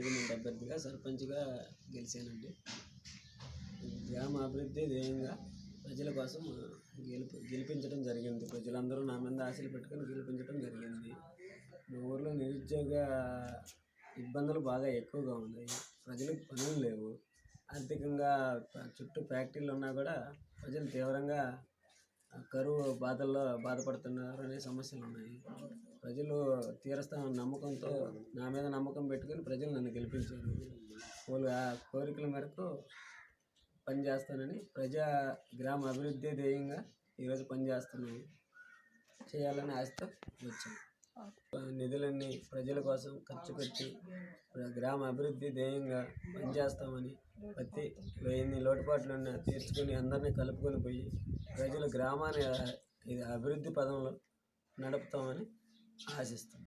Independent అభ్యర్థిగా సర్పంచ్గా గెలిచానండి. గ్రామ అభివృద్ధి ధ్యేయంగా ప్రజల కోసం గెలిపించడం జరిగింది. ప్రజలందరూ నా మీద ఆశలు పెట్టుకొని గెలిపించడం జరిగింది. మా ఊర్లో నిరుద్యోగ ఇబ్బందులు బాగా ఎక్కువగా ఉన్నాయి. ప్రజలకు పనులు లేవు. ఆర్థికంగా చుట్టూ ఫ్యాక్టరీలు ఉన్నా కూడా ప్రజలు తీవ్రంగా కరువు బాధల్లో బాధపడుతున్నారు అనే సమస్యలు ఉన్నాయి. ప్రజలు తీరుస్తామన్న నమ్మకంతో నా మీద నమ్మకం పెట్టుకొని ప్రజలు నన్ను గెలిపించారు. వాళ్ళు ఆ కోరికల మేరకు పనిచేస్తానని గ్రామ అభివృద్ధి ధ్యేయంగా ఈరోజు పనిచేస్తున్నాను. చేయాలని ఆశతో వచ్చాను. నిధులన్నీ ప్రజల కోసం ఖర్చు పెట్టి గ్రామ అభివృద్ధి ధ్యేయంగా పనిచేస్తామని ప్రతి ఎన్ని లోటుపాట్లున్నా తీర్చుకొని అందరినీ కలుపుకొని పోయి ప్రజల గ్రామాన్ని అభివృద్ధి పదంలో నడుపుతామని ఆశిస్తాం.